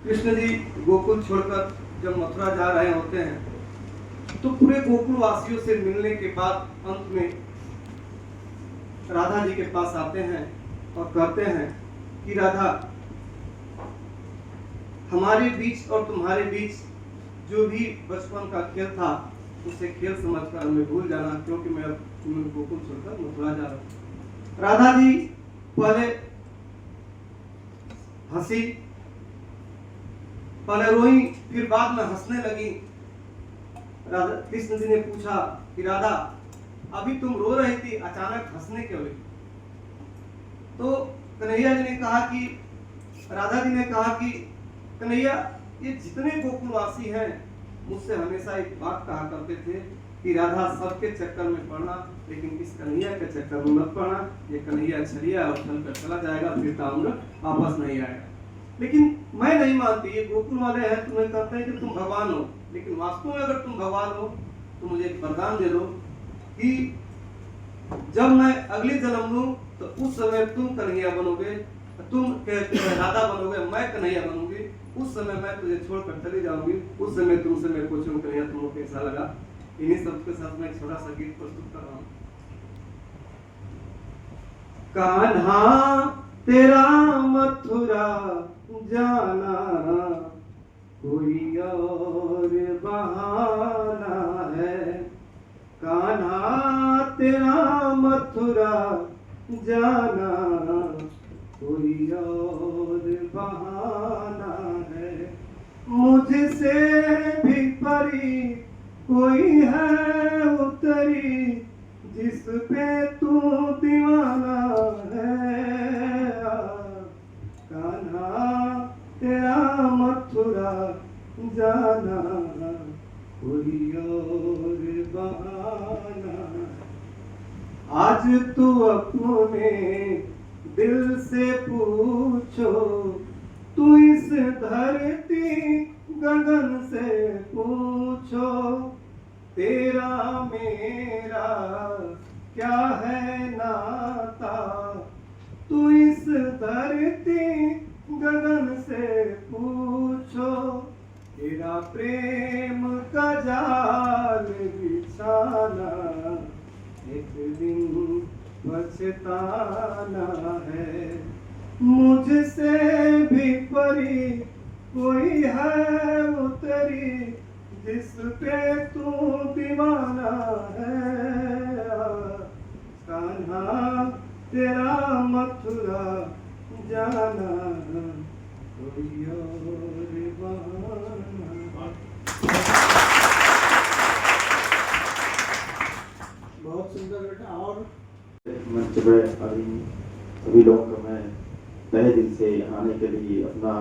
कृष्ण जी गोकुल छोड़कर जब मथुरा जा रहे होते हैं तो पूरे गोकुल वासियों से मिलने के बाद अंत में राधा जी के पास आते हैं और कहते हैं कि राधा, हमारे बीच और तुम्हारे बीच जो भी बचपन का खेल था उसे खेल समझकर हमें भूल जाना, क्योंकि मैं अब तुम्हें गोकुल छोड़कर मथुरा जा रहा हूँ। राधा जी पहले हंसी, पहले रोई, फिर बाद में हंसने लगी। राधा कृष्ण जी ने पूछा कि राधा, अभी तुम रो रही थी, अचानक हंसने क्यों लगी? तो कन्हैया जी ने कहा कि राधा जी ने कहा कि कन्हैया, ये जितने गोकुलवासी हैं मुझसे हमेशा एक बात कहा करते थे कि राधा सबके चक्कर में पड़ना, लेकिन इस कन्हैया के चक्कर में मत पड़ना। ये कन्हैया छलिया और चल कर चला जाएगा, फिर ताम्र वापस नहीं आएगा। लेकिन मैं नहीं मानती, ये गोकुल वाले हैं, तुम्हें कहते हैं कि तुम भगवान हो, लेकिन वास्तव में अगर तुम भगवान हो तो मुझे एक वरदान दे दो कि जब मैं अगली जन्म लूं तो उस समय तुम कन्हैया बनोगे, तुम राधा बनोगे, मैं कन्हैया बनूंगी। उस समय मैं तुझे छोड़कर चली जाऊंगी, उस समय तुमसे मैं पूछूं कन्हैया तुमको कैसा लगा। इन्हीं सब के साथ मैं एक छोटा सा गीत प्रस्तुत कर रहा हूँ। कान्हा तेरा मथुरा जाना कोई और बहाना है, कान्हा तेरा मथुरा जाना कोई और बहाना है। मुझसे भी परी कोई है उतरी, जिस पे तू दीवाना है। कान्हा तेरा मथुरा जाना कोई और बहाना। आज तू अपने दिल से पूछो, तू इस धरती गगन से पूछो, तेरा मेरा क्या है नाता। तू इस धरती गगन से पूछो, तेरा प्रेम का जाल बिछाना एक दिन पछताना है। मुझसे भी परी कोई है उतरी, जिस पे तू दीवाना है। कान्हा तेरा मथुरा जाना कोई और बहाना। बहुत सुंदर बेटा। और मंच पर अभी सभी लोगों को मैं तहे दिल से आने के लिए, अपना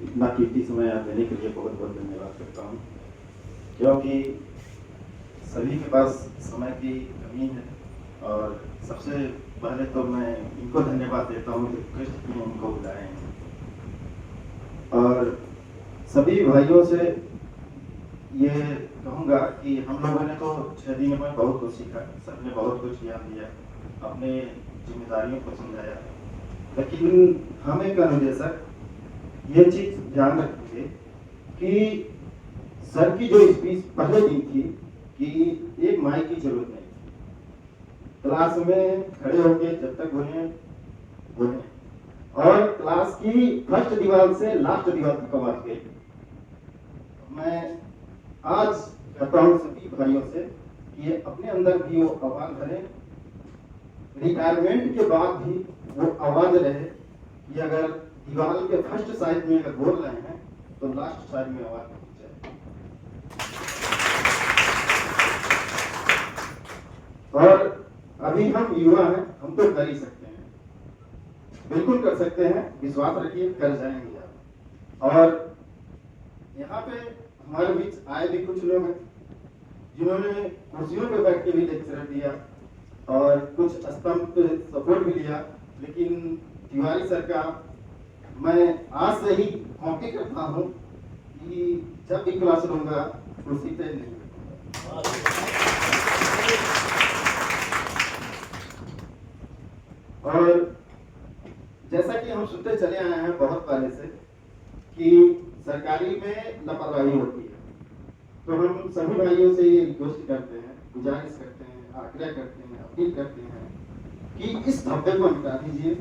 इतना कीमती समय देने के लिए बहुत बहुत धन्यवाद करता हूँ, क्योंकि सभी के पास समय की कमी है। और सबसे पहले तो मैं इनको धन्यवाद देता हूँ कि कृष्ण ने इनको बुलाए हैं। और सभी भाइयों से ये कहूँगा कि हम लोगों ने तो 6 दिनों में बहुत कुछ सीखा, सबने बहुत कुछ ज्ञान दिया, अपने जिम्मेदारियों को समझाया। लेकिन हम एक अनुदेशक ये चीज ध्यान रखेंगे कि सर की जो स्पीच पहले दिन थी कि एक माइक की जरूरत नहीं, क्लास में खड़े होके जब तक बोले और क्लास की फर्स्ट दीवार से लास्ट दीवार तक आवाज गई। मैं आज कहता हूँ सभी भाइयों से कि ये अपने अंदर भी वो आवाज भरे, रिटायरमेंट के बाद भी वो आवाज रहे कि अगर दीवार के फर्स्ट साइड में अगर बोल रहे हैं तो लास्ट साइड में आवाज नहीं जाए। और अभी हम युवा हैं, हम तो कर ही सकते हैं, बिल्कुल कर सकते हैं, विश्वास रखिए कर जाएंगे आप। और यहाँ पे हमारे बीच आए भी कुछ लोग हैं जिन्होंने कुर्सियों पे बैठ के भी लेक्चर दिया और कुछ स्तंभ पे सपोर्ट भी लिया। लेकिन तिवारी सर का मैं आज से ही कॉपी करता हूँ कि जब भी क्लास लूंगा कुर्सी पे नहीं। और जैसा कि हम सुनते चले आए हैं बहुत पहले से कि सरकारी में लापरवाही होती है। तो हम सभी भाइयों से ये रिक्वेस्ट करते हैं, गुजारिश करते हैं, आग्रह करते हैं, अपील करते हैं कि इस धब्बे को हटा दीजिए।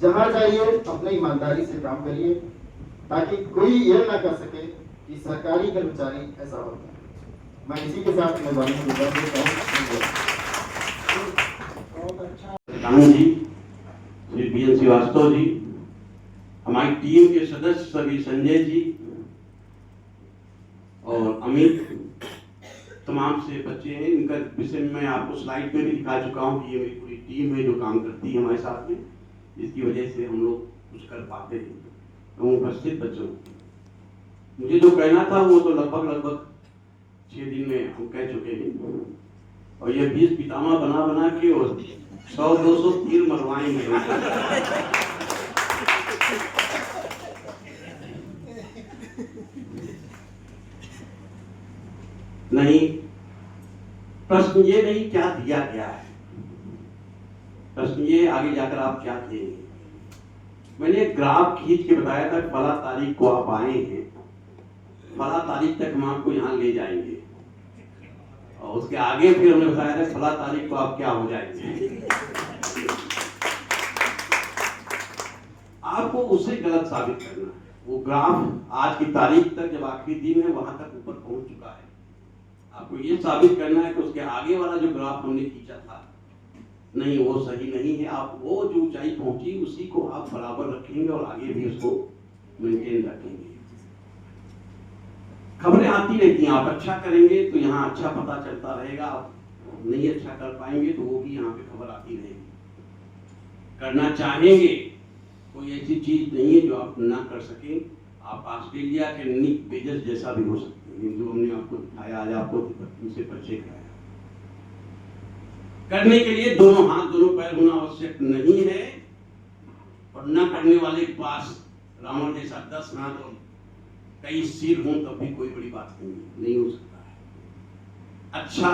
जहां जाइए अपनी ईमानदारी से काम करिए, ताकि कोई ये ना कर सके कि सरकारी कर्मचारी ऐसा होता है। मैं इसी के साथ मेहरबानी देता हूँ जी, श्री BN श्रीवास्तव जी, हमारी टीम के सदस्य सभी, संजय जी और अमित, तमाम से बच्चे हैं। इनका विषय मैं आपको स्लाइड में भी दिखा चुका हूँ कि ये मेरी पूरी टीम है जो काम करती है हमारे साथ में, जिसकी वजह से हम लोग कुछ कर पाते हैं। तो उपस्थित बच्चों, मुझे जो कहना था वो तो लगभग 6 दिन में हम कह चुके हैं। और ये 20 पितामा बना बना के और 100-200 तीर मरवाएंगे। नहीं, प्रश्न ये नहीं क्या दिया गया है, प्रश्न ये आगे जाकर आप क्या देंगे। मैंने एक ग्राफ खींच के बताया था, फला तारीख को आप आए हैं, फला तारीख तक हम आपको यहाँ ले जाएंगे, और उसके आगे फिर हमने बताया था फला तारीख को आप क्या हो जाएंगे। आपको उसे गलत साबित करना है। वो ग्राफ आज की तारीख तक, जब आखिरी दिन है, वहां तक ऊपर पहुंच चुका है। आपको ये साबित करना है कि उसके आगे वाला जो ग्राफ हमने खींचा था, नहीं वो सही नहीं है। आप वो जो ऊंचाई पहुंची उसी को आप बराबर रखेंगे और आगे भी उसको मेंटेन रखेंगे। खबरें आती रहती हैं, आप अच्छा करेंगे तो यहाँ अच्छा पता चलता रहेगा, आप नहीं अच्छा कर पाएंगे तो वो भी यहाँ पे खबर आती रहेगी। करना चाहेंगे, कोई ऐसी चीज नहीं है जो आप ना कर सकें। आप ऑस्ट्रेलिया के निक बेजस जैसा भी हो सकते हैं, जो हमने आपको दिखाया, आज आपको उनसे परिचय कराया। करने के लिए दोनों हाथ दोनों पैर होना आवश्यक नहीं है, और न करने वाले के पास रावण जैसा 10 हाथ और कई सिर हों तब भी कोई बड़ी बात नहीं हो सकता है। अच्छा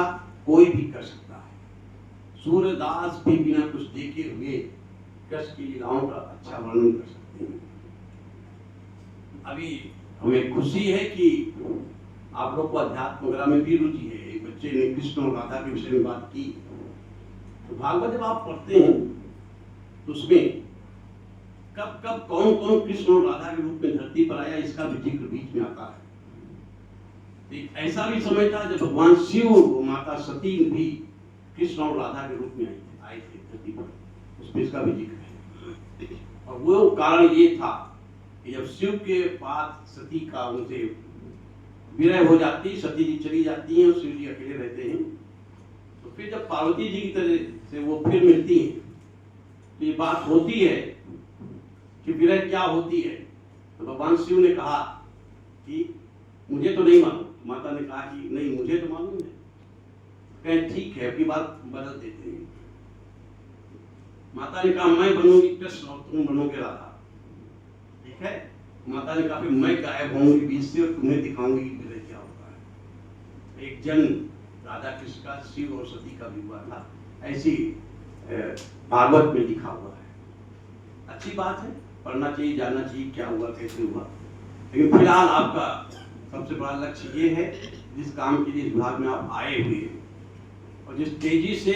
कोई भी कर सकता है। सूर्यदास भी बिना कुछ देखे हुए कृष्ण की लीलाओं का अच्छा वर्णन कर सकते हैं। अभी हमें खुशी है कि आप लोग को अध्यात्म वगैरह में भी रुचि है। एक बच्चे ने कृष्ण और राधा के विषय में बात की, तो भागवत जब आप पढ़ते हैं तो उसमें कब कब कौन कौन कृष्ण और राधा के रूप में धरती पर आया, इसका भी जिक्र बीच में आता है। एक ऐसा भी समय था जब भगवान शिव और माता सती भी कृष्ण और राधा के रूप में आए थे धरती पर, उसमें इसका भी जिक्र है। और वो कारण ये था कि जब शिव के पास सती का उनसे विरह हो जाती, सती जी चली जाती हैं और शिव जी अकेले रहते हैं, तो फिर जब पार्वती जी की तरह से वो फिर मिलती हैं, तो ये बात होती है कि विरह क्या होती है। तो भगवान शिव ने कहा कि मुझे तो नहीं मालूम, माता ने कहा कि नहीं मुझे तो मालूम है। कहें ठीक है, अपनी बात बदल देते हैं। माता ने कहा मैं बनूंगी कृष्ण और तुम बनोगे राधा, ठीक है। माता ने कहा फिर मैं गायब होंगी बीच से और तुम्हें दिखाऊंगी कि विरह क्या होता है। एक जन्म राधा कृष्ण का शिव और सती का भी हुआ था, ऐसी भागवत में लिखा हुआ है। अच्छी बात है, पढ़ना चाहिए, जानना चाहिए क्या हुआ कैसे हुआ। लेकिन फिलहाल आपका सबसे बड़ा लक्ष्य ये है, जिस काम के लिए इस विभाग में आप आए हुए हैं और जिस तेजी से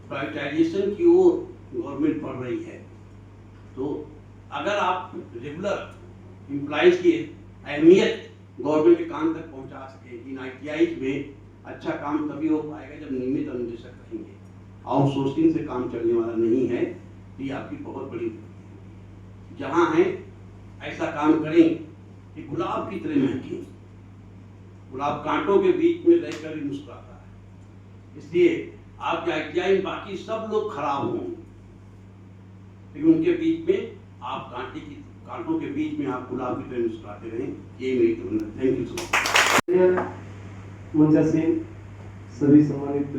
प्राइवेटाइजेशन की ओर गवर्नमेंट बढ़ रही है, तो अगर आप रेगुलर एम्प्लॉइज की अहमियत गवर्नमेंट के काम तक पहुंचा सके, इन ITI में अच्छा काम तभी हो पाएगा जब नियमित अनुदेशक रहेंगे। आउटसोर्सिंग से काम चलने वाला नहीं है, तो ये आपकी बहुत बड़ी जहां है ऐसा काम करें कि गुलाब की तरह महके। गुलाब कांटों के बीच में रहकर ही मुस्कुराता है, इसलिए आपके ITI में बाकी सब लोग खराब होंगे, लेकिन उनके बीच में आप कांटों के बीच में आप गुलाब की तरह मुस्कुराते रहें, ये मेरी कामना है। Thank you so much. Mancha Singh, सभी सम्मानित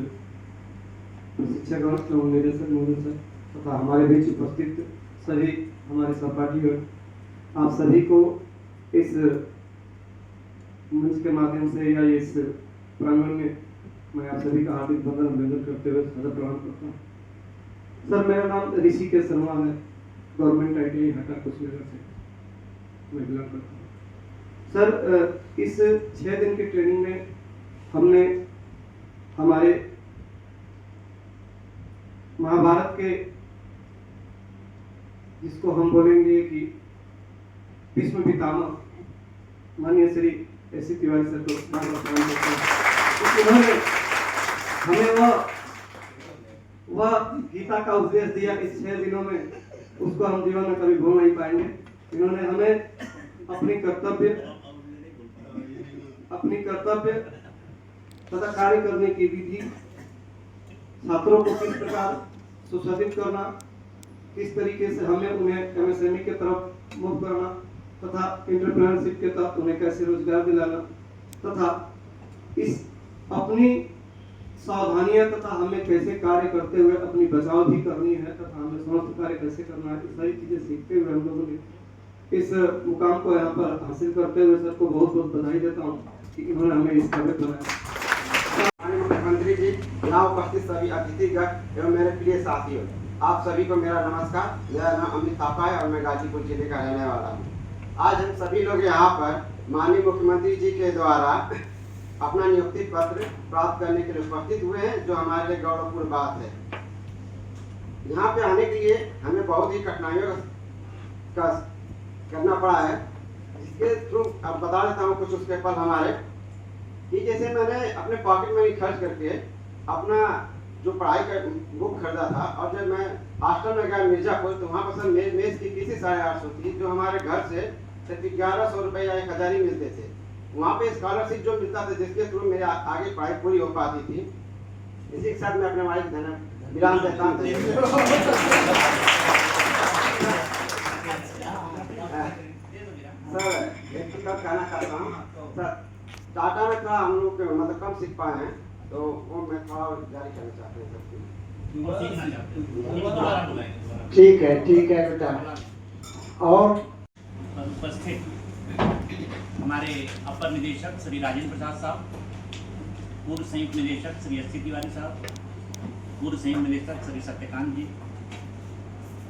प्रशिक्षकगण एवं निदेशक महोदय तथा हमारे बीच उपस्थित सभी हमारे सहपाठीगण, आप सभी को इस मंच के माध्यम से या इस प्रांगण में मैं आप सभी का हार्दिक वंदन अभिनंदन करते हुए सदा प्रणाम करता हूँ। सर, मेरा नाम ऋषिकेश शर्मा है, गवर्नमेंट ITI हटा कुशीनगर से मैं बिलोंग करता हूँ। सर, इस 6 दिन की ट्रेनिंग में हमने हमारे महाभारत के, जिसको हम बोलेंगे कि भीष्म पितामह माननीय श्री एस.सी. तिवारी सर को बहुत प्रणाम करते हैं। उन्होंने हमें वह गीता का उपदेश दिया इस 6 दिनों में, उसको हम जीवन में कभी भूल नहीं पाएंगे। इन्होंने हमें अपनी कर्तव्य तथा कार्य करने की विधि, छात्रों को किस प्रकार सुशासित करना, किस तरीके से हमें उन्हें एमएसएमई के तरफ मूव करना तथा एंटरप्रेन्योरशिप के तहत उन्हें कैसे रोजगार दिलाना तथा इस अपनी सावधानियां तथा हमें कैसे कार्य करते हुए अपनी बचाव भी करनी है तथा हमें समस्त कार्य कैसे करना है, ये सारी चीजें सीखते हुए हम लोगों ने इस मुकाम को यहाँ पर हासिल करते हुए सर को बहुत बहुत बधाई देता हूँ कि इन्होंने हमें इस काबिल बनाया। माननीय मुख्यमंत्री जी, यहाँ उपस्थित सभी अतिथिगण एवं मेरे प्रिय साथियों, आप सभी को मेरा नमस्कार। मेरा नाम अमित थापा है और मैं गाजीपुर जिले का रहने वाला हूँ। आज हम सभी लोग यहाँ पर माननीय मुख्यमंत्री जी के द्वारा अपना नियुक्ति पत्र प्राप्त करने के लिए उपस्थित हुए हैं, जो हमारे लिए गौरवपूर्ण बात है। यहाँ पे आने के लिए हमें बहुत ही कठिनाइयों का करना पड़ा है, जिसके थ्रू अब बता देता हूँ कुछ उसके पल हमारे कि जैसे मैंने अपने पॉकेट मनी खर्च करके अपना जो पढ़ाई का बुक खरीदा था, और जब मैं हॉस्टल में गया मिर्जापुर, तो वहाँ पर सर मेज की फीस 850 थी, जो हमारे घर से सिर्फ 1100 रुपये या 1000 ही मिलते थे। वहाँ पे स्कॉलरशिप जो मिलता था, जिसके थ्रू मेरे आगे पढ़ाई पूरी हो पाती थी। इसी के साथ मैं अपने माइक विराम देता हूँ। सर, एक चीज कहना चाहता हूँ सर, टाटा में थोड़ा हम लोग मतलब कम सीख पाए हैं, तो वो मैं थोड़ा जारी करना चाहते हैं सर। ठीक है बेटा। और उपस्थित हमारे अपर निदेशक श्री राजेंद्र प्रसाद साहब, पूर्व संयुक्त निदेशक श्री एस.सी. तिवारी साहब, पूर्व संयुक्त निदेशक श्री सत्यकांत जी,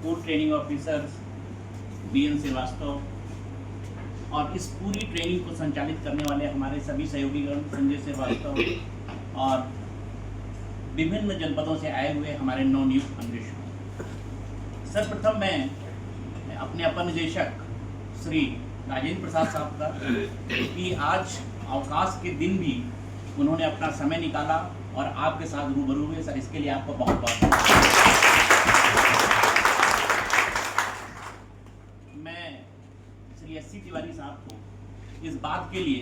पूर्व ट्रेनिंग ऑफिसर्स बी.एन. श्रीवास्तव, और इस पूरी ट्रेनिंग को संचालित करने वाले हमारे सभी सहयोगीगण संजय श्रीवास्तव और विभिन्न जनपदों से आए हुए हमारे नवनियुक्त अन्वेषक। सर्वप्रथम मैं अपने अपर निदेशक श्री राजेंद्र प्रसाद साहब का कि आज अवकाश के दिन भी उन्होंने अपना समय निकाला और आपके साथ रूबरू हुए, सर इसके लिए आपको बहुत बहुत मैं श्री एस.सी. तिवारी साहब को इस बात के लिए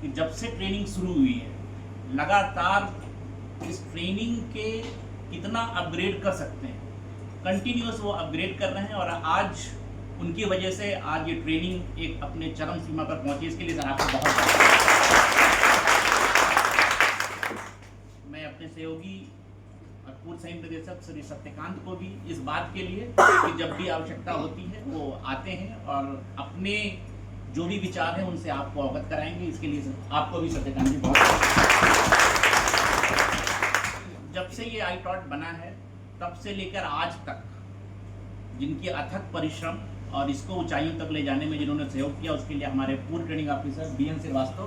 कि जब से ट्रेनिंग शुरू हुई है, लगातार इस ट्रेनिंग के कितना अपग्रेड कर सकते हैं, कंटिन्यूअस वो अपग्रेड कर रहे हैं, और आज उनकी वजह से आज ये ट्रेनिंग एक अपने चरम सीमा पर पहुंची। इसके लिए सर आपको बहुत मैं अपने सहयोगी और पूर्व संयुक्त निदेशक श्री सत्यकांत को भी इस बात के लिए कि जब भी आवश्यकता होती है वो आते हैं और अपने जो भी विचार हैं उनसे आपको अवगत कराएंगे। इसके लिए आपको भी सत्यकांत जी बहुत। जब से ये iTaught बना है तब से लेकर आज तक जिनकी अथक परिश्रम और इसको ऊंचाइयों तक ले जाने में जिन्होंने सहयोग किया, उसके लिए हमारे पूर्व ट्रेनिंग ऑफिसर बी.एन. श्रीवास्तव,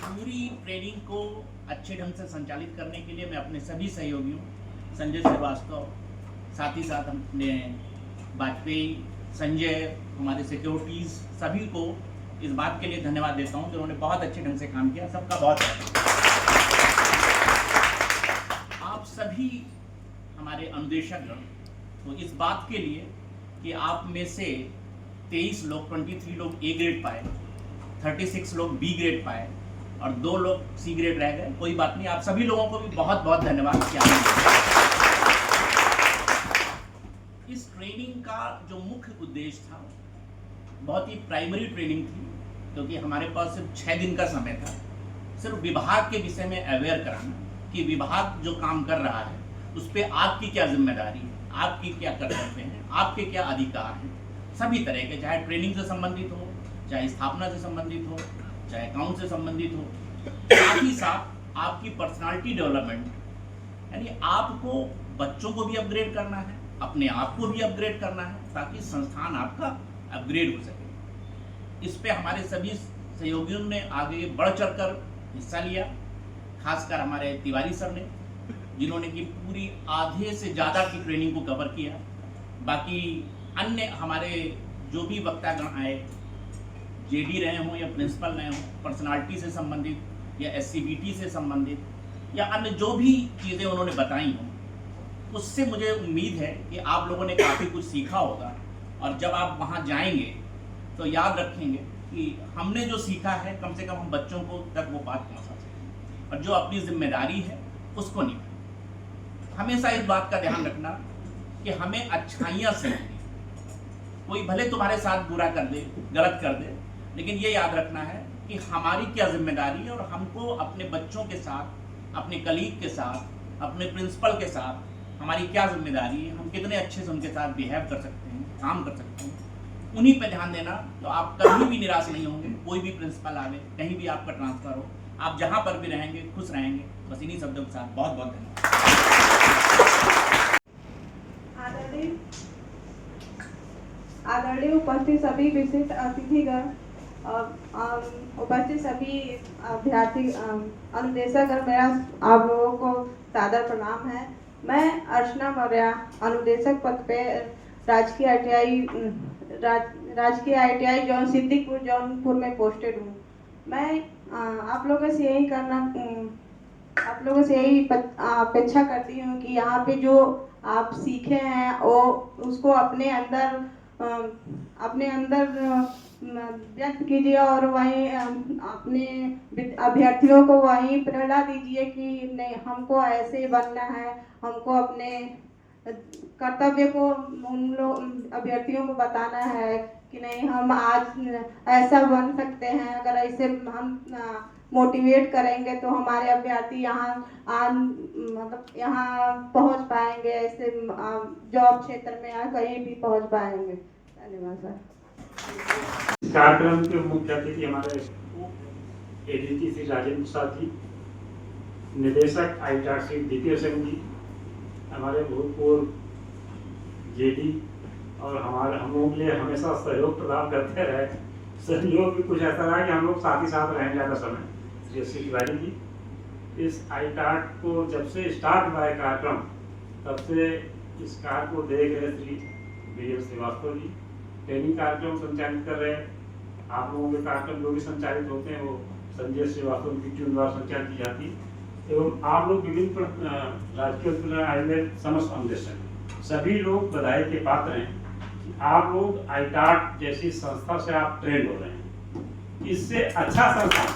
पूरी ट्रेनिंग को अच्छे ढंग से संचालित करने के लिए मैं अपने सभी सहयोगियों संजय श्रीवास्तव, साथ ही साथ अपने वाजपेयी, संजय, हमारे सिक्योरिटीज सभी को इस बात के लिए धन्यवाद देता हूं, जिन्होंने बहुत अच्छे ढंग से काम किया। सबका बहुत आप सभी हमारे अनुदेशकगण तो इस बात के लिए कि आप में से 23 लोग 23 लोग ए ग्रेड पाए, 36 लोग बी ग्रेड पाए और 2 लोग सी ग्रेड रह गए। कोई बात नहीं, आप सभी लोगों को भी बहुत बहुत धन्यवाद किया। इस ट्रेनिंग का जो मुख्य उद्देश्य था बहुत ही प्राइमरी ट्रेनिंग थी, क्योंकि हमारे पास सिर्फ 6 दिन का समय था। सिर्फ विभाग के विषय में अवेयर कराना कि विभाग जो काम कर रहा है उस पर आपकी क्या जिम्मेदारी है, आपकी क्या कर्तव्य हैं, आपके क्या अधिकार हैं, सभी तरह के, चाहे ट्रेनिंग से संबंधित हो, चाहे स्थापना से संबंधित हो, चाहे अकाउंट से संबंधित हो, साथ ही साथ आपकी पर्सनालिटी डेवलपमेंट, यानी आपको बच्चों को भी अपग्रेड करना है, अपने आप को भी अपग्रेड करना है, ताकि संस्थान आपका अपग्रेड हो सके। इस पे हमारे सभी सहयोगियों ने आगे बढ़ चढ़कर हिस्सा लिया, खासकर हमारे तिवारी सर ने, जिन्होंने की पूरी आधे से ज़्यादा की ट्रेनिंग को कवर किया। बाकी अन्य हमारे जो भी वक्तागण आए, जेडी रहे हों या प्रिंसिपल रहे हों, पर्सनालिटी से संबंधित या एससीबीटी से संबंधित या अन्य जो भी चीज़ें उन्होंने बताई हों, उससे मुझे उम्मीद है कि आप लोगों ने काफ़ी कुछ सीखा होगा और जब आप वहाँ जाएंगे तो याद रखेंगे कि हमने जो सीखा है कम से कम हम बच्चों को तक वो बात पहुँचा सकें और जो अपनी जिम्मेदारी है उसको निभाएं। हमेशा इस बात का ध्यान रखना कि हमें अच्छाइयाँ सीखनी, कोई भले तुम्हारे साथ बुरा कर दे, गलत कर दे, लेकिन ये याद रखना है कि हमारी क्या जिम्मेदारी है और हमको अपने बच्चों के साथ, अपने कलीग के साथ, अपने प्रिंसिपल के साथ हमारी क्या जिम्मेदारी है, हम कितने अच्छे से उनके साथ बिहेव कर सकते हैं, काम कर सकते हैं, उन्हीं पे ध्यान देना। तो आप कभी भी निराश नहीं होंगे। कोई भी प्रिंसिपल आवे, कहीं भी आपका ट्रांसफर हो, आप जहाँ पर भी रहेंगे खुश रहेंगे। बस इन्हीं शब्दों के साथ बहुत बहुत धन्यवाद। आदरणीय उपस्थित सभी विशिष्ट अतिथिगण और उपस्थित सभी अभ्यर्थी अनुदेशक, मेरा आप लोगों को सादर प्रणाम है। मैं अर्चना मौर्य अनुदेशक पद पे राजकीय ITI जौनपुर में पोस्टेड हूँ। मैं आप लोगों से यही अपेक्षा करती हूँ कि यहाँ पे जो आप सीखे हैं वो उसको अपने अंदर व्यक्त कीजिए और वहीं अपने अभ्यर्थियों को वहीं प्रेरणा दीजिए कि नहीं, हमको ऐसे ही बनना है, हमको अपने कर्तव्य को उन लोग अभ्यर्थियों को बताना है कि नहीं, हम आज ऐसा बन सकते हैं। अगर ऐसे हम मोटिवेट करेंगे तो हमारे अभ्यर्थी मतलब यहाँ पहुँच पाएंगे, ऐसे जॉब क्षेत्र में या कहीं भी पहुँच पाएंगे। धन्यवाद सर। कार्यक्रम के मुख्य अतिथि हमारे ADG श्री राजेंद्र प्रसाद जी, निदेशक ITAR श्री DPO सिंह जी, हमारे भूतपूर्व JD और हम लोग के लिए हमेशा सहयोग प्रदान करते रहे। सहयोग भी कुछ ऐसा रहा कि हम लोग साथ ही साथ रहें ज़्यादा समय। श्री SC तिवारी जी, इस ITAR को जब से स्टार्ट हुआ है कार्यक्रम, तब से इस कार्य को देख रहे श्री BL श्रीवास्तव जी, ट्रेनिंग कार्यक्रम संचालित कर रहे हैं। आप लोगों के कार्यक्रम जो भी संचालित होते हैं वो संजय श्रीवास्तव की टीम द्वारा संचालित की जाती है। एवं आप लोग विभिन्न राजकीय आयुर्वेद समस्त अनुदेशक सभी लोग बधाई के पात्र हैं कि आप लोग ITAR जैसी संस्था से आप ट्रेंड हो रहे हैं। इससे अच्छा संस्थान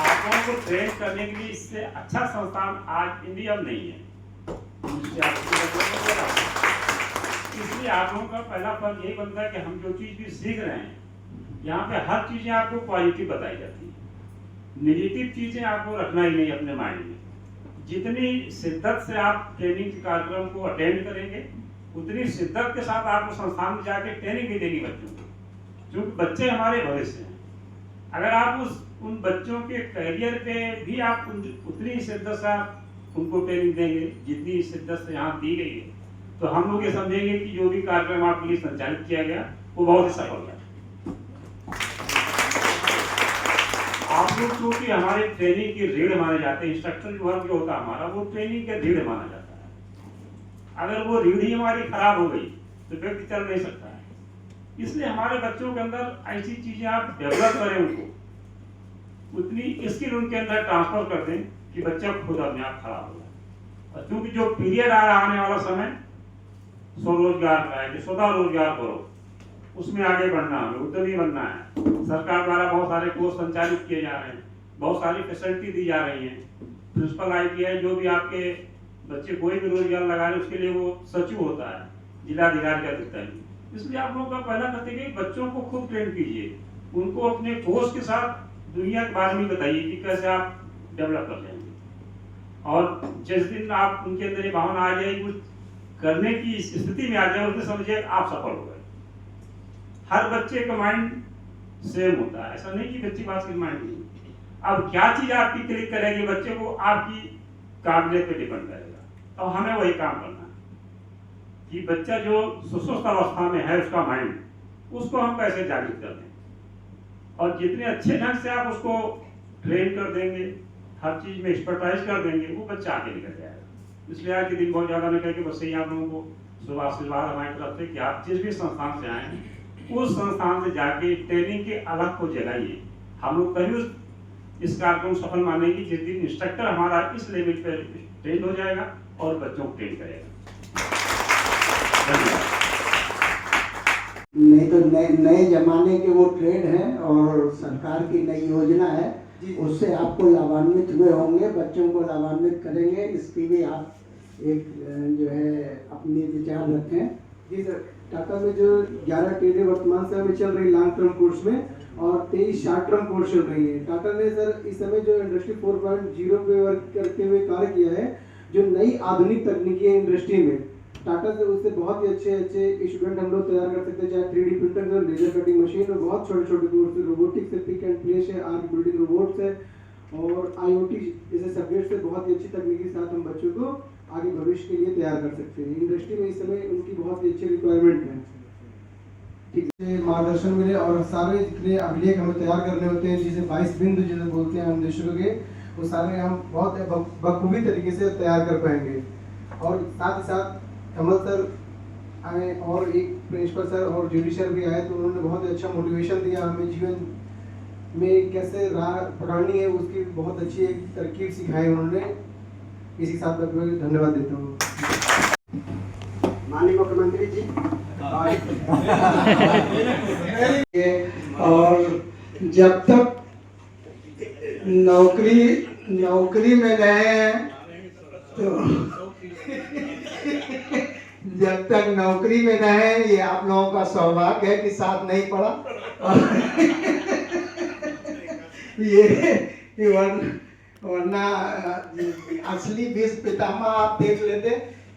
आप लोगों को ट्रेन करने के लिए, इससे अच्छा संस्थान आज इंडिया में नहीं है। इसलिए आप लोगों का पहला फर्ज यही बनता है कि हम जो चीज़ भी सीख रहे हैं, यहाँ पे हर चीज़ें आपको पॉजिटिव बताई जाती है। नेगेटिव चीज़ें आपको रखना ही नहीं अपने माइंड में। जितनी शिद्दत से आप ट्रेनिंग कार्यक्रम को अटेंड करेंगे, उतनी शिद्दत के साथ आपको संस्थान में जाके ट्रेनिंग भी देगी बच्चों को, क्योंकि बच्चे हमारे भविष्य हैं। अगर आप उन बच्चों के करियर पे भी आप उतनी शिद्दत से आप उनको ट्रेनिंग देंगे जितनी शिद्दत से यहाँ दी गई है, तो हम लोग ये समझेंगे कि जो भी कार्यक्रम आपके लिए संचालित किया गया वो बहुत ही सफल है। आप लोग क्योंकि हमारे ट्रेनिंग की रीढ़ माने जाते हैं, इंस्ट्रक्टर वर्ग जो होता है हमारा, वो ट्रेनिंग के रीढ़ माना जाता है। अगर वो रीढ़ ही हमारी खराब हो गई तो व्यक्ति चल नहीं सकता है। इसलिए हमारे बच्चों के अंदर ऐसी चीजें आप डेवलप करें, उनको उतनी स्किल उनके अंदर ट्रांसफर कर दें कि बच्चा खुद अपने आप खराब हो जाए। और क्योंकि जो पीरियड आ रहा आने वाला समय स्वरोजगार का है कि स्वतः रोजगार करो, उसमें आगे बढ़ना है, उद्यमी बनना है। सरकार द्वारा बहुत सारे कोर्स संचालित किए जा रहे हैं, बहुत सारी फैसिलिटी दी जा रही हैं। प्रिंसिपल ITI जो भी आपके बच्चे कोई भी रोजगार लगा रहे उसके लिए वो सचिव होता है, जिलाधिकारी का दिखता है। इसलिए आप लोगों का पहला कर्तव्य बच्चों को खुद ट्रेन कीजिए, उनको अपने कोर्स के साथ दुनिया के बारे में बताइए कि कैसे आप डेवलप कर जाएंगे। और जिस दिन आप उनके अंदर ये भावना आ जाएगी, कुछ करने की स्थिति में आ जाए, उसमें समझिए आप सफल हो गए। हर बच्चे का माइंड सेम होता है, ऐसा नहीं कि बच्चे पास की माइंड नहीं। अब क्या चीज आपकी क्लिक करेगी बच्चे को, आपकी काबिलियत पे डिपेंड करेगा। तो हमें वही काम करना है कि बच्चा जो सुस्वस्थ अवस्था में है उसका माइंड, उसको हम पैसे जागृत कर दें। और जितने अच्छे ढंग से आप उसको ट्रेन कर देंगे, हर चीज में एक्सपर्टाइज कर देंगे, वो बच्चा आगे निकल जाएगा। इसलिए आज के दिन बहुत ज्यादा निकल के बस यही आप लोगों को शुभ आशीर्वाद हमारी तरफ से कि आप जिस भी संस्थान से आए उस संस्थान से जाके ट्रेनिंग के अलग को जगाइए। हम लोग तभी इस कार्यक्रम सफल मानेंगे जिस दिन इंस्ट्रक्टर हमारा इस लेवल पे ट्रेन हो जाएगा और बच्चों को ट्रेन करेगा। धन्यवाद। नहीं तो नए जमाने के वो ट्रेड है और सरकार की नई योजना है, उससे आपको लाभान्वित हुए होंगे, बच्चों को लाभान्वित करेंगे। इसकी भी आप एक जो है अपनी विचार रखें। जी सर, टाटा में जो 11 ट्रेडें वर्तमान समय में चल रही लॉन्ग टर्म कोर्स में और 23 शॉर्ट टर्म कोर्स चल रही है। टाटा ने सर इस समय जो इंडस्ट्री 4.0 पे वर्क करते हुए कार्य किया है, जो नई आधुनिक तकनीकी है इंडस्ट्री में, टाटा से उससे बहुत ही अच्छे स्टूडेंट हम लोग तैयार कर सकते हैं, चाहे 3D प्रिंटर और लेजर कटिंग मशीन और बहुत छोटे कोर्स, रोबोटिक्स से पिक एंड प्लेस है, आर्क बिल्डिंग रोबोट्स है और IoT जैसे सब्जेक्ट से बहुत ही अच्छी तकनीक के साथ हम बच्चों को आगे भविष्य के लिए तैयार कर सकते हैं। इंडस्ट्री में इस समय उनकी बहुत ही अच्छी रिक्वायरमेंट है। ठीक से मार्गदर्शन मिले और सारे जितने अभिलेख हमें तैयार करने होते हैं, जिसे 22 बिंदु जिसे बोलते हैं हम निदेशकों के, वो सारे हम बहुत बखूबी तरीके से तैयार कर पाएंगे। और साथ ही साथ कमल सर आए और एक प्रिंसिपल सर और जुडिशर भी आए, तो उन्होंने बहुत अच्छा मोटिवेशन दिया हमें, जीवन में कैसे राह पकड़नी है उसकी बहुत अच्छी एक तरकीब सिखाई उन्होंने। इसी के साथ मैं धन्यवाद देता हूँ। माननीय मुख्यमंत्री जी और जब तक नौकरी में रहे तो जब तक नौकरी में रहे, ये आप लोगों का सौभाग्य है कि साथ नहीं पड़ा। ये वरना असली बीज पितामह आप देख लेते,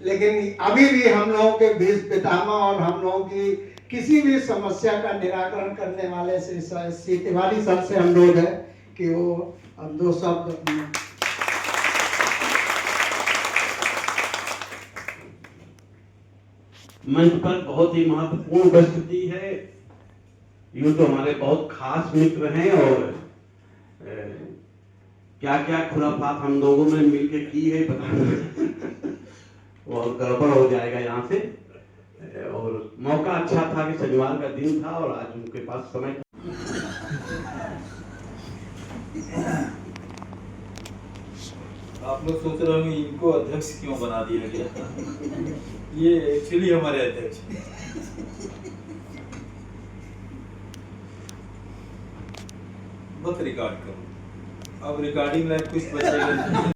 लेकिन अभी भी हम लोगों के बीज पितामह और हम लोगों की किसी भी समस्या का निराकरण करने वाले श्री तिवारी सर से अनुरोध है कि वो अब 2 शब्द मंच पर बहुत ही महत्वपूर्ण उपस्थिति है। यूँ तो हमारे बहुत खास मित्र हैं और क्या क्या खुराफात हम लोगों ने मिलके की है पता नहीं और गड़बड़ हो जाएगा यहाँ से। और मौका अच्छा था कि शनिवार का दिन था और आज उनके पास समय था। आप लोग सोच रहे होंगे इनको अध्यक्ष क्यों बना दिया गया। ये एक्चुअली हमारे अध्यक्ष मत रिकॉर्ड करो, अब रिकॉर्डिंग लाइफ कुछ बचेगा नहीं।